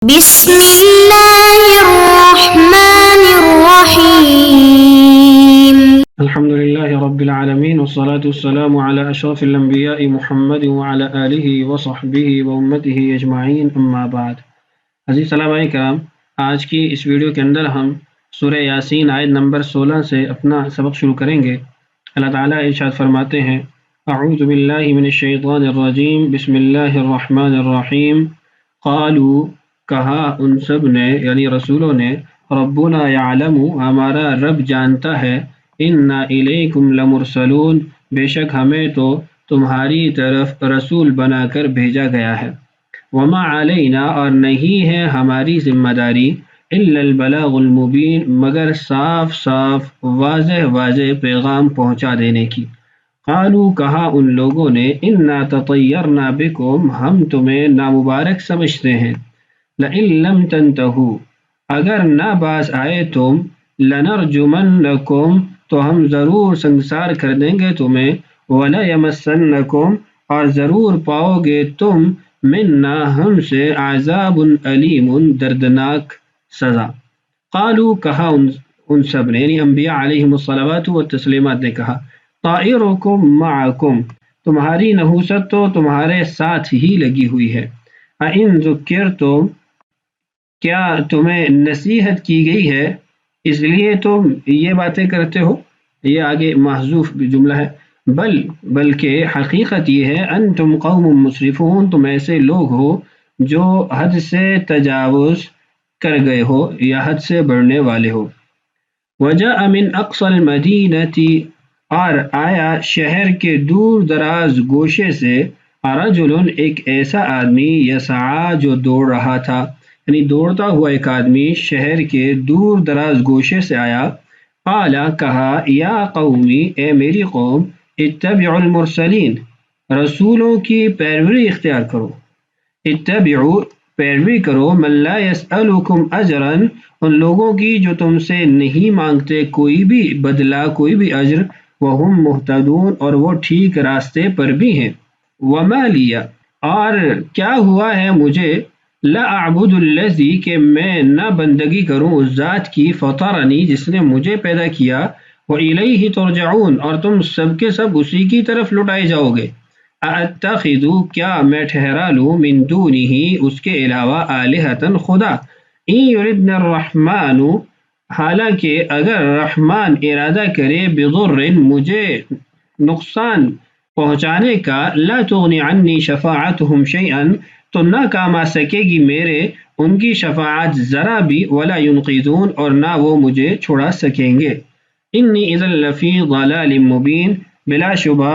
بسم الله الرحمن الرحيم الحمد لله رب العالمين والصلاة والسلام على أشرف الأنبياء محمد وعلى آله وصحبه وأمته أجمعين أما بعد. عزیز سلام کرام، آج کی اس ویڈیو کے اندر ہم سورہ یاسین آیت نمبر 16 سے اپنا سبق شروع کریں گے۔ اللہ تعالیٰ ارشاد فرماتے ہیں: اعوذ باللہ من الشیطان الرجیم، بسم اللہ الرحمن الرحیم۔ قالوا، کہا ان سب نے یعنی رسولوں نے، ربنا یعلم، ہمارا رب جانتا ہے، انا الیکم لمرسلون، بے شک ہمیں تو تمہاری طرف رسول بنا کر بھیجا گیا ہے، وما علینا، اور نہیں ہے ہماری ذمہ داری، الا البلاغ المبین، مگر صاف صاف واضح پیغام پہنچا دینے کی۔ قالوا، کہا ان لوگوں نے، انا تطیرنا بکم، ہم تمہیں نامبارک سمجھتے ہیں، لئن لم تنتہوا، اگر نہ باز آئے تم، لنرجمنکم، تو ہم ضرور سنگسار کر دیں گے تمہیں، وَلَيَمَسَّنَّكُمْ، اور ضرور پاؤ گے تم، منا، ہم سے، عذاب علیم، دردناک سزا۔ قالوا، کہا ان سب نے یعنی انبیاء علیہم الصلوات والتسلیمات نے کہا، طائرکم معکم، تمہاری نحوست تو تمہارے ساتھ ہی لگی ہوئی ہے، اَإِن ذُكِّرْتُمْ، کیا تمہیں نصیحت کی گئی ہے اس لیے تم یہ باتیں کرتے ہو؟ یہ آگے محذوف جملہ ہے۔ بلکہ حقیقت یہ ہے، انتم قوم مسرفون، تم ایسے لوگ ہو جو حد سے تجاوز کر گئے ہو یا حد سے بڑھنے والے ہو۔ وجاء من اقصى المدینۃ، اور آیا شہر کے دور دراز گوشے سے، رجل، ایک ایسا آدمی، یسعی، جو دوڑ رہا تھا، یعنی دوڑتا ہوا ایک آدمی شہر کے دور دراز گوشے سے آیا۔ قال، کہا، یا قومی، اے میری قوم، اتبعوا المرسلین، رسولوں کی پیروی اختیار کرو، اتبعوا، پیروی کرو، من لا یسألکم اجرا، ان لوگوں کی جو تم سے نہیں مانگتے کوئی بھی بدلہ، کوئی بھی اجر، وہم مہتدون، اور وہ ٹھیک راستے پر بھی ہیں۔ وما لی، اور کیا ہوا ہے مجھے، لا اعبد الذی، کہ میں نہ بندگی کروں اس ذات کی، فطرنی، جس نے مجھے پیدا کیا، وإلیہ ترجعون، اور تم سب کے سب اسی کی طرف لٹائے جاؤ گے۔ ااتخذ، کیا میں ٹھہرا لوں، من دونہ، اس کے علاوہ، آلہۃ، خدا، ان یردن الرحمن، حالانکہ اگر رحمان ارادہ کرے، بضر، مجھے نقصان پہنچانے کا، لا تغنی عنی شفاعتہم شیئا، تو نہ کام آ سکے گی میرے ان کی شفاعت ذرا بھی، ولا ینقذون، اور نہ وہ مجھے چھڑا سکیں گے۔ انی اذا لفی ضلال مبین، بلا شبہ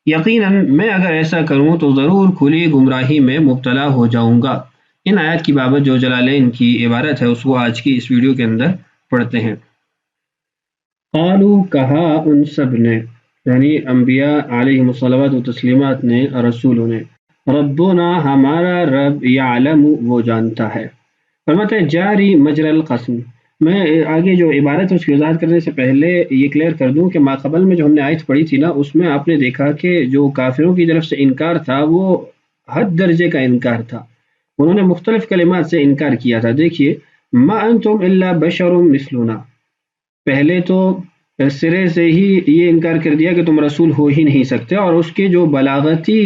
یقیناً میں اگر ایسا کروں تو ضرور کھلی گمراہی میں مبتلا ہو جاؤں گا۔ ان آیات کی بابت جو جلالین کی عبارت ہے اس کو آج کی اس ویڈیو کے اندر پڑھتے ہیں۔ قالوا، کہا ان سب نے یعنی انبیاء علیہم الصلوات والتسلیمات نے، رسولوں نے، ربنا، ہمارا رب، یعلم، وہ جانتا ہے۔ فرماتے ہیں جاری مجرى القسم، میں آگے جو عبارت ہے اس کی وضاحت کرنے سے پہلے یہ کلیئر کر دوں کہ ماقبل میں جو ہم نے آیت پڑھی تھی نا، اس میں آپ نے دیکھا کہ جو کافروں کی طرف سے انکار تھا وہ حد درجے کا انکار تھا، انہوں نے مختلف کلمات سے انکار کیا تھا۔ دیکھیے، ما انتم الا بشر مثلنا، پہلے تو سرے سے ہی یہ انکار کر دیا کہ تم رسول ہو ہی نہیں سکتے، اور اس کے جو بلاغتی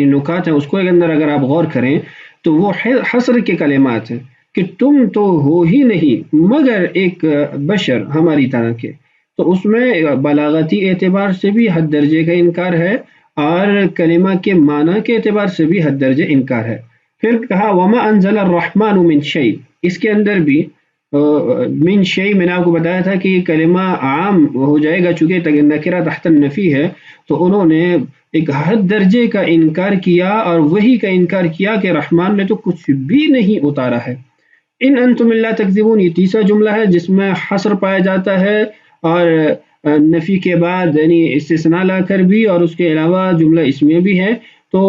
نکات ہیں اس کو اندر اگر آپ غور کریں تو وہ حصر کے کلمات ہیں کہ تم تو ہو ہی نہیں مگر ایک بشر ہماری طرح کے، تو اس میں بلاغتی اعتبار سے بھی حد درجے کا انکار ہے اور کلمہ کے معنی کے اعتبار سے بھی حد درجے انکار ہے۔ پھر کہا وما انزل الرحمن من شیء، اس کے اندر بھی من شیء میں نے آپ کو بتایا تھا کہ یہ کلمہ عام ہو جائے گا چونکہ نکرہ تحت النفی ہے، تو انہوں نے ایک حد درجے کا انکار کیا اور وہی کا انکار کیا کہ رحمان نے تو کچھ بھی نہیں اتارا ہے۔ ان انتم الا تکذبون، یہ تیسرا جملہ ہے جس میں حصر پایا جاتا ہے اور نفی کے بعد یعنی استثناء لا کر بھی، اور اس کے علاوہ جملہ اسمیہ بھی ہے، تو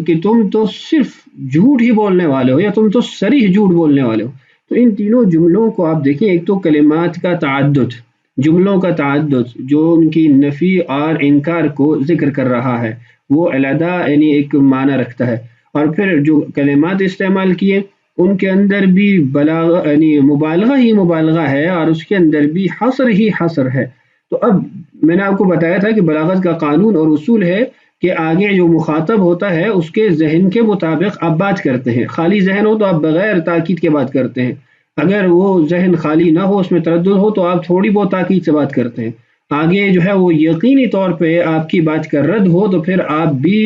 کہ تم تو صرف جھوٹ ہی بولنے والے ہو یا تم تو صریح جھوٹ بولنے والے ہو۔ تو ان تینوں جملوں کو آپ دیکھیں، ایک تو کلمات کا تعدد، جملوں کا تعدد جو ان کی نفی اور انکار کو ذکر کر رہا ہے، وہ علیحدہ یعنی ایک معنی رکھتا ہے، اور پھر جو کلمات استعمال کیے ان کے اندر بھی یعنی مبالغہ ہی مبالغہ ہے اور اس کے اندر بھی حصر ہی حصر ہے۔ تو اب میں نے آپ کو بتایا تھا کہ بلاغت کا قانون اور اصول ہے کہ آگے جو مخاطب ہوتا ہے اس کے ذہن کے مطابق آپ بات کرتے ہیں۔ خالی ذہن ہو تو آپ بغیر تاکید کے بات کرتے ہیں، اگر وہ ذہن خالی نہ ہو، اس میں تردد ہو، تو آپ تھوڑی بہت تاکید سے بات کرتے ہیں۔ آگے جو ہے وہ یقینی طور پہ آپ کی بات کا رد ہو تو پھر آپ بھی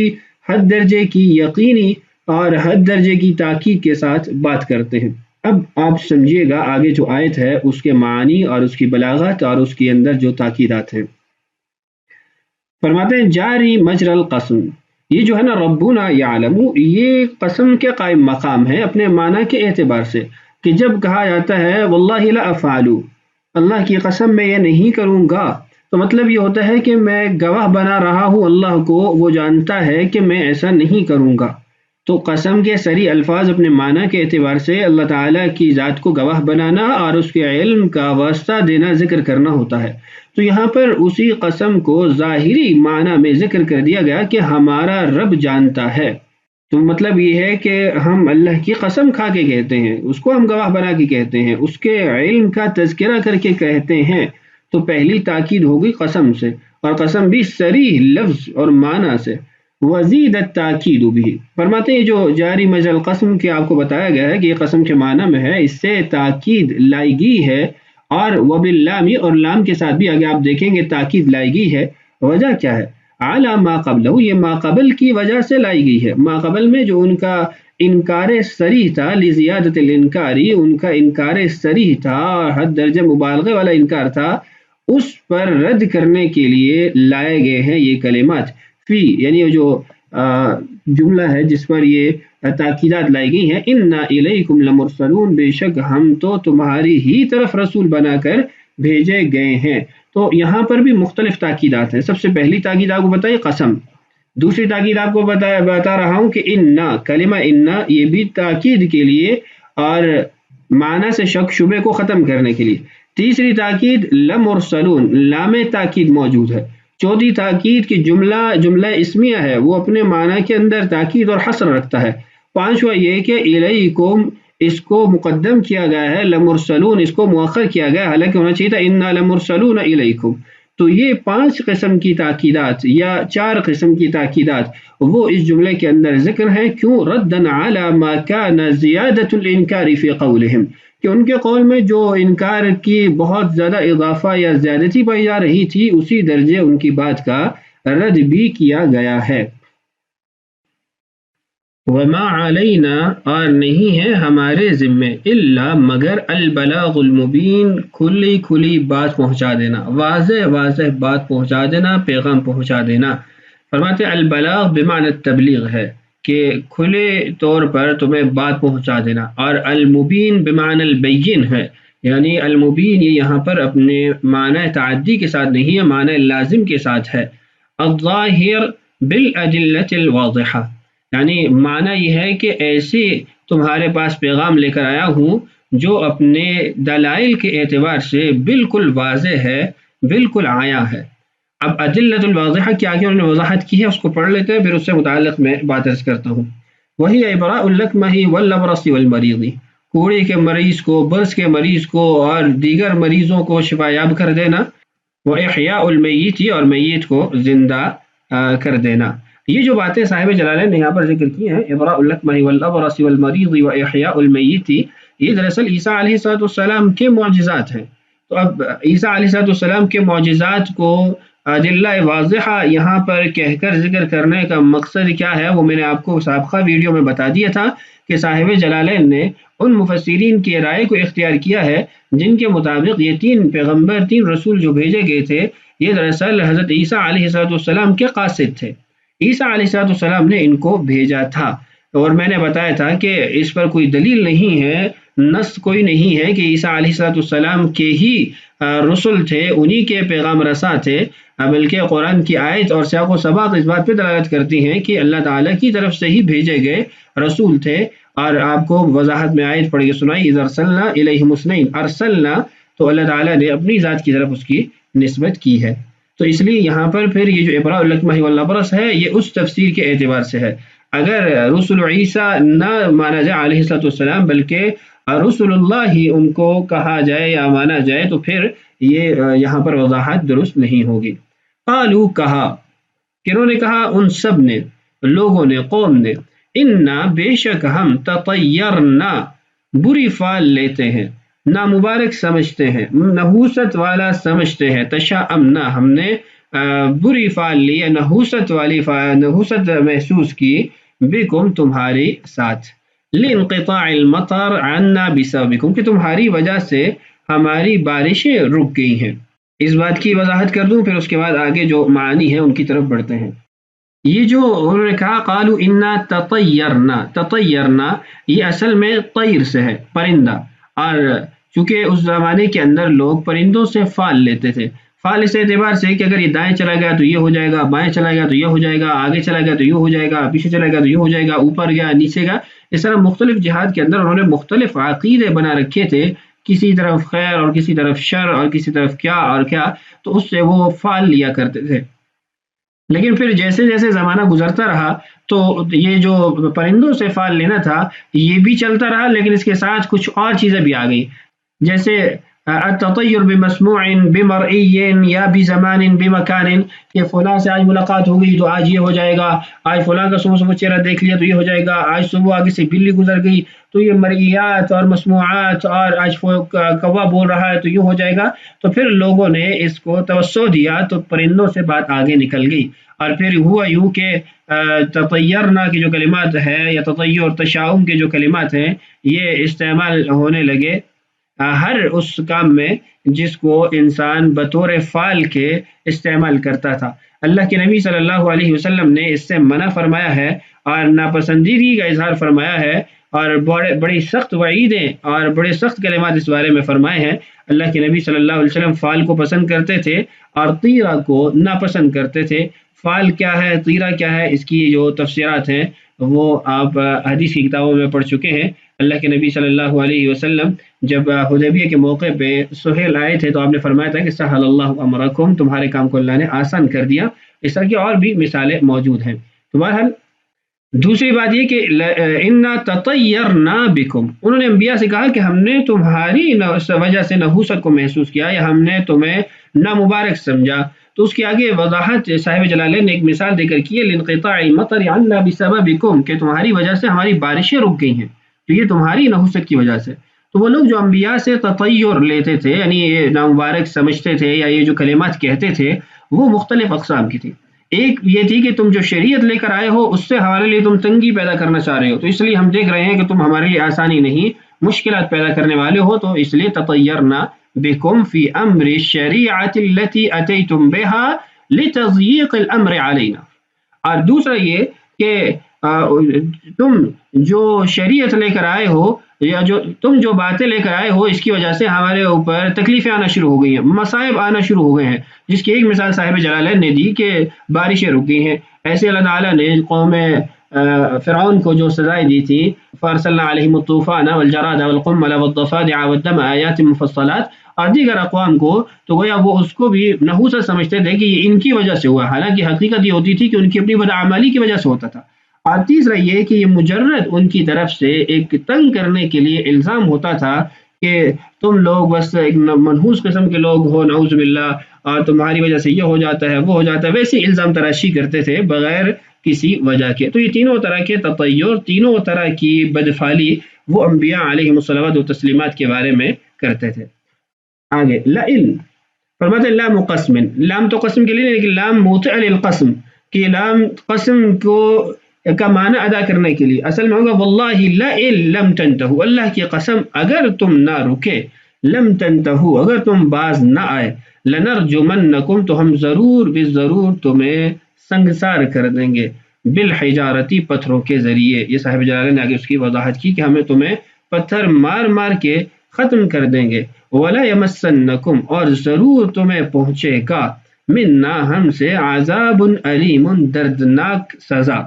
حد درجے کی یقینی اور حد درجے کی تاکید کے ساتھ بات کرتے ہیں۔ اب آپ سمجھیے گا آگے جو آیت ہے اس کے معنی اور اس کی بلاغت اور اس کے اندر جو تاکیدات ہیں۔ فرماتے ہیں جاری مجرى القسم، یہ جو ہے نا ربنا یعلم، یہ قسم کے قائم مقام ہے اپنے معنی کے اعتبار سے، کہ جب کہا جاتا ہے واللہ لا افعل، اللہ کی قسم میں یہ نہیں کروں گا، تو مطلب یہ ہوتا ہے کہ میں گواہ بنا رہا ہوں اللہ کو، وہ جانتا ہے کہ میں ایسا نہیں کروں گا۔ تو قسم کے صریح الفاظ اپنے معنی کے اعتبار سے اللہ تعالیٰ کی ذات کو گواہ بنانا اور اس کے علم کا واسطہ دینا، ذکر کرنا ہوتا ہے۔ تو یہاں پر اسی قسم کو ظاہری معنی میں ذکر کر دیا گیا کہ ہمارا رب جانتا ہے، تو مطلب یہ ہے کہ ہم اللہ کی قسم کھا کے کہتے ہیں، اس کو ہم گواہ بنا کے کہتے ہیں، اس کے علم کا تذکرہ کر کے کہتے ہیں۔ تو پہلی تاکید ہوگی قسم سے، اور قسم بھی صریح لفظ اور معنی سے۔ وزید التاکید بھی، فرماتے ہیں جو جاری مجرى القسم کے آپ کو بتایا گیا ہے کہ یہ قسم کے معنی میں ہے، اس سے تاکید لائی گئی ہے، اور وباللام، اور لام کے ساتھ بھی آگے آپ دیکھیں گے تاکید لائی گئی ہے۔ وجہ کیا ہے؟ علی ما قبلہ، یہ ما قبل کی وجہ سے لائی گئی ہے۔ ما قبل میں جو ان کا انکار صریح تھا، لزیادت الانکاری، ان کا انکار صریح تھا اور حد درجہ مبالغے والا انکار تھا، اس پر رد کرنے کے لیے لائے گئے ہیں یہ کلمات۔ فی یعنی جو جملہ ہے جس پر یہ تاکیدات لائی گئی ہیں، انا الیکم لمرسلون، بے شک ہم تو تمہاری ہی طرف رسول بنا کر بھیجے گئے ہیں۔ تو یہاں پر بھی مختلف تاکیدات ہیں۔ سب سے پہلی تاکید آپ کو بتائی قسم، دوسری تاکید آپ کو بتا رہا ہوں کہ انا، کلمہ انا یہ بھی تاکید کے لیے اور معنی سے شک شبے کو ختم کرنے کے لیے۔ تیسری تاکید لمرسلون، لام تاکید موجود ہے۔ چوتھی تاکید کی جملہ اسمیہ ہے، وہ اپنے معنی کے اندر تاکید اور حصر رکھتا ہے۔ پانچواں یہ کہ الیکم اس کو مقدم کیا گیا ہے، لمرسلون اس کو مؤخر کیا گیا ہے، حالانکہ ہونا چاہیے تھا انا لمرسلون الیکم۔ تو یہ 5 قسم کی تاکیدات یا 4 قسم کی تاکیدات وہ اس جملے کے اندر ذکر ہیں۔ کیوں؟ ردًا علی ما کان زیادۃ الانکار فی قولہم، کہ ان کے قول میں جو انکار کی بہت زیادہ اضافہ یا زیادتی پائی جا رہی تھی، اسی درجے ان کی بات کا رد بھی کیا گیا ہے۔ وما علینا، اور نہیں ہے ہمارے ذمے، الا مگر البلاغ المبین، کھلی کھلی بات پہنچا دینا، واضح واضح بات پہنچا دینا، پیغام پہنچا دینا۔ فرماتے البلاغ بمعنی تبلیغ ہے کہ کھلے طور پر تمہیں بات پہنچا دینا، اور المبین بمعنی البین ہے، یعنی المبین یہ یہاں پر اپنے معنی تعدی کے ساتھ نہیں ہے، معنی لازم کے ساتھ ہے۔ الظاہر بالادلۃ الواضحہ، یعنی معنی یہ ہے کہ ایسے تمہارے پاس پیغام لے کر آیا ہوں جو اپنے دلائل کے اعتبار سے بالکل واضح ہے، بالکل آیا ہے۔ اب ادلۃ الواضحہ کی آگے انہوں نے وضاحت کی ہے، اس کو پڑھ لیتے ہیں، پھر اس سے متعلق میں بات عرض کرتا ہوں۔ وہی ابراء اللکمہ والابرص والمریض، کوڑے کے مریض کو، برص کے مریض کو اور دیگر مریضوں کو شفا یاب کر دینا، واحیاء المیت، اور میت کو زندہ کر دینا۔ یہ جو باتیں صاحب جلالین نے یہاں پر ذکر کی ہیں، ابراء اللکمہ والابرص والمریض واحیاء المیت، یہ دراصل عیسیٰ علیہ السلام کے معجزات ہیں۔ تو اب عیسیٰ علیہ السلام کے معجزات کو ادلہ واضحہ یہاں پر کہہ کر ذکر کرنے کا مقصد کیا ہے، وہ میں نے آپ کو سابقہ ویڈیو میں بتا دیا تھا کہ صاحب جلالین نے ان مفسرین کی رائے کو اختیار کیا ہے جن کے مطابق یہ 3 پیغمبر، 3 رسول جو بھیجے گئے تھے، یہ دراصل حضرت عیسیٰ علیہ السلام کے قاصد تھے۔ عیسیٰ علیہ السلام نے ان کو بھیجا تھا، اور میں نے بتایا تھا کہ اس پر کوئی دلیل نہیں ہے، نص کوئی نہیں ہے کہ عیسیٰ علیہ السلام کے ہی رسول تھے، انہی کے پیغام رساں تھے، بلکہ قرآن کی آیت اور سیاق و سباق اس بات پہ دلالت کرتی ہیں کہ اللہ تعالیٰ کی طرف سے ہی بھیجے گئے رسول تھے۔ اور آپ کو وضاحت میں آیت پڑھ کے سنائی، اذ ارسلنا الیہم اثنین، ارسلنا تو اللہ تعالیٰ نے اپنی ذات کی طرف اس کی نسبت کی ہے، تو اس لیے یہاں پر پھر یہ جو ابراء اللکمہ والابرص ہے یہ اس تفسیر کے اعتبار سے ہے۔ اگر رسول عیسیٰ نہ مانا جائے علیہ السلام بلکہ رسول اللہ ہی ان کو کہا جائے یا مانا جائے تو پھر یہ یہاں پر وضاحت درست نہیں ہوگی۔ قالو کہا، کنہوں نے کہا؟ ان سب نے، لوگوں نے، قوم نے، انا بے شک ہم تطیرنا بری فال لیتے ہیں، نامبارک سمجھتے ہیں، نحوست والا سمجھتے ہیں، تشاءمنا ہم نے بری فال لی، نحوست والی نحوست محسوس کی، بکم تمہاری ساتھ، لانقطاع المطر عنا بسببکم کہ تمہاری وجہ سے ہماری بارشیں رک گئی ہیں۔ اس بات کی وضاحت کر دوں، پھر اس کے بعد آگے جو معنی ہے ان کی طرف بڑھتے ہیں۔ یہ جو انہوں نے کہا قالو انا تطیرنا، تطیرنا یہ اصل میں طیر سے ہے، پرندہ، اور چونکہ اس زمانے کے اندر لوگ پرندوں سے فال لیتے تھے، فال اس اعتبار سے کہ اگر یہ دائیں چلا گیا تو یہ ہو جائے گا، بائیں چلا گیا تو یہ ہو جائے گا، آگے چلا گیا تو یہ ہو جائے گا، پیچھے چلا گیا تو یہ ہو جائے گا، اوپر گیا نیچے گیا، اس طرح مختلف جہاد کے اندر انہوں نے مختلف عقیدے بنا رکھے تھے، کسی طرف خیر اور کسی طرف شر اور کسی طرف کیا اور کیا، تو اس سے وہ فال لیا کرتے تھے۔ لیکن پھر جیسے جیسے زمانہ گزرتا رہا تو یہ جو پرندوں سے فال لینا تھا یہ بھی چلتا رہا، لیکن اس کے ساتھ کچھ اور چیزیں بھی آ گئی، جیسے التطیر بمسموع بمرئی یا بزمان بمکان، کہ فلاں سے آج ملاقات ہو گئی تو آج یہ ہو جائے گا، آج فلاں کا صبح چہرہ دیکھ لیا تو یہ ہو جائے گا، آج صبح آگے سے بلی گزر گئی تو یہ مرئیات اور مسموعات، اور آج کوا بول رہا ہے تو یہ ہو جائے گا۔ تو پھر لوگوں نے اس کو توسع دیا تو پرندوں سے بات آگے نکل گئی، اور پھر ہوا یوں کہ تطیرنا کی جو کلمات ہے یا تطیر تشاؤم کے جو کلمات ہیں یہ استعمال ہونے لگے ہر اس کام میں جس کو انسان بطور فعال کے استعمال کرتا تھا۔ اللہ کے نبی صلی اللہ علیہ وسلم نے اس سے منع فرمایا ہے اور ناپسندیدگی کا اظہار فرمایا ہے، اور بڑی سخت وعیدیں اور بڑے سخت کلمات اس بارے میں فرمائے ہیں۔ اللہ کے نبی صلی اللہ علیہ وسلم فعال کو پسند کرتے تھے اور طیرہ کو ناپسند کرتے تھے۔ فعال کیا ہے، طیرہ کیا ہے، اس کی جو تفسیرات ہیں وہ آپ حدیث کی کتابوں میں پڑھ چکے ہیں۔ اللہ کے نبی صلی اللہ علیہ وسلم جب حدیبیہ کے موقع پہ سہیل آئے تھے تو آپ نے فرمایا تھا کہ سہل اللہ امرکم، تمہارے کام کو اللہ نے آسان کر دیا۔ اس طرح کی اور بھی مثالیں موجود ہیں۔ تو بہرحال دوسری بات یہ کہ انا تطیرنا بکم، انہوں نے انبیاء سے کہا کہ ہم نے تمہاری وجہ سے نحوست کو محسوس کیا یا ہم نے تمہیں نامبارک سمجھا۔ تو اس کی آگے وضاحت صاحب جلالین نے ایک مثال دے کر کی ہے، لانقطاع المطر عنا بسببکم، کہ تمہاری وجہ سے ہماری بارشیں رک گئی ہیں، تو یہ تمہاری نحوست کی وجہ سے۔ تو وہ لوگ جو انبیاء سے تطیر لیتے تھے، یعنی یہ نامبارک سمجھتے تھے یا یہ جو کلمات کہتے تھے، وہ مختلف اقسام کی تھی۔ ایک یہ تھی کہ تم جو شریعت لے کر آئے ہو اس سے ہمارے لیے تم تنگی پیدا کرنا چاہ رہے ہو، تو اس لیے ہم دیکھ رہے ہیں کہ تم ہمارے لیے آسانی نہیں، مشکلات پیدا کرنے والے ہو، تو اس لیے تطیرنا بكم في امر الشریعة التي اتيتم بها لتضييق الامر علينا۔ اور دوسرا یہ کہ تم جو شریعت لے کر آئے ہو یا تم جو باتیں لے کر آئے ہو اس کی وجہ سے ہمارے اوپر تکلیفیں آنا شروع ہو گئی ہیں، مصائب آنا شروع ہو گئے ہیں، جس کی ایک مثال صاحب جلالین نے دی کہ بارشیں رک گئی ہیں۔ ایسے اللہ تعالیٰ نے قوم فرعون کو جو سزائیں دی تھی، فارسلنا علیہم الطوفان والجراد والقمل والضفادع والدم آیات مفصلات، اور دیگر اقوام کو، تو گویا وہ اس کو بھی نحوست سمجھتے تھے کہ یہ ان کی وجہ سے ہوا، حالانکہ حقیقت یہ ہوتی تھی کہ ان کی اپنی بدعمالی کی وجہ سے ہوتا تھا۔ اور تیسرا یہ کہ یہ مجرد ان کی طرف سے ایک تنگ کرنے کے لیے الزام ہوتا تھا کہ تم لوگ بس ایک منحوس قسم کے لوگ ہو، نعوذ باللہ، اور تمہاری وجہ سے یہ ہو جاتا ہے وہ ہو جاتا ہے، ویسے الزام تراشی کرتے تھے بغیر کسی وجہ کے۔ تو یہ تینوں طرح کے تطیر، تینوں طرح کی بدفعلی وہ انبیاء علیہم الصلوات و تسلیمات کے بارے میں کرتے تھے۔ آگے لئن فرماتے لام قسم، لام تو قسم کے لیے لیکن لام موطئ للقسم، کہ لام قسم کو کا معنی ادا کرنے کے لیے اصل میں ہوگا واللہ لئن لم تنتہو، اللہ کی قسم اگر تم نہ رکے، لم تنتہو اگر تم باز نہ آئے، لنرجمنکم تو ہم ضرور بالضرور تمہیں سنگسار کر دیں گے، بالحجارتی پتھروں کے ذریعے۔ یہ صاحب جلالین نے آگے اس کی وضاحت کی کہ ہمیں تمہیں پتھر مار مار کے ختم کر دیں گے، ولا یمسنکم اور ضرور تمہیں پہنچے گا، منا ہم سے عذاب علیم دردناک سزا۔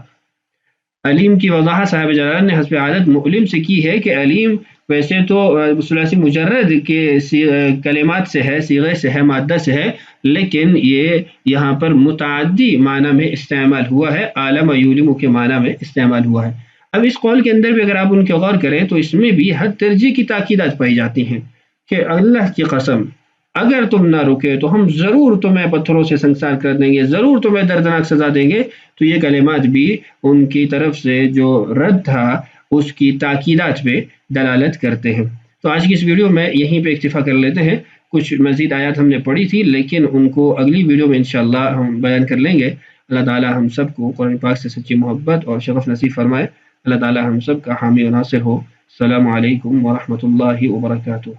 علیم کی وضاحت صاحب جلال نے حسب عادت مؤلم سے کی ہے کہ علیم ویسے تو ثلاثی مجرد کے کلمات سے ہے، صیغے سے ہے، مادہ سے ہے، لیکن یہ یہاں پر متعدی معنی میں استعمال ہوا ہے، عالم یعلم کے معنی میں استعمال ہوا ہے۔ اب اس قول کے اندر بھی اگر آپ ان کے غور کریں تو اس میں بھی حد ترجیح کی تاکیدات پائی جاتی ہیں کہ اللہ کی قسم اگر تم نہ رکے تو ہم ضرور تمہیں پتھروں سے سنسار کر دیں گے، ضرور تمہیں دردناک سزا دیں گے۔ تو یہ کلمات بھی ان کی طرف سے جو رد تھا اس کی تاکیدات پہ دلالت کرتے ہیں۔ تو آج کی اس ویڈیو میں یہیں پہ اکتفا کر لیتے ہیں، کچھ مزید آیات ہم نے پڑھی تھی لیکن ان کو اگلی ویڈیو میں انشاءاللہ ہم بیان کر لیں گے۔ اللہ تعالی ہم سب کو قرآن پاک سے سچی محبت اور شغف نصیب فرمائے۔ اللہ تعالی ہم سب کا حامی و ناصر ہو۔ السلام علیکم ورحمۃ اللہ وبرکاتہ۔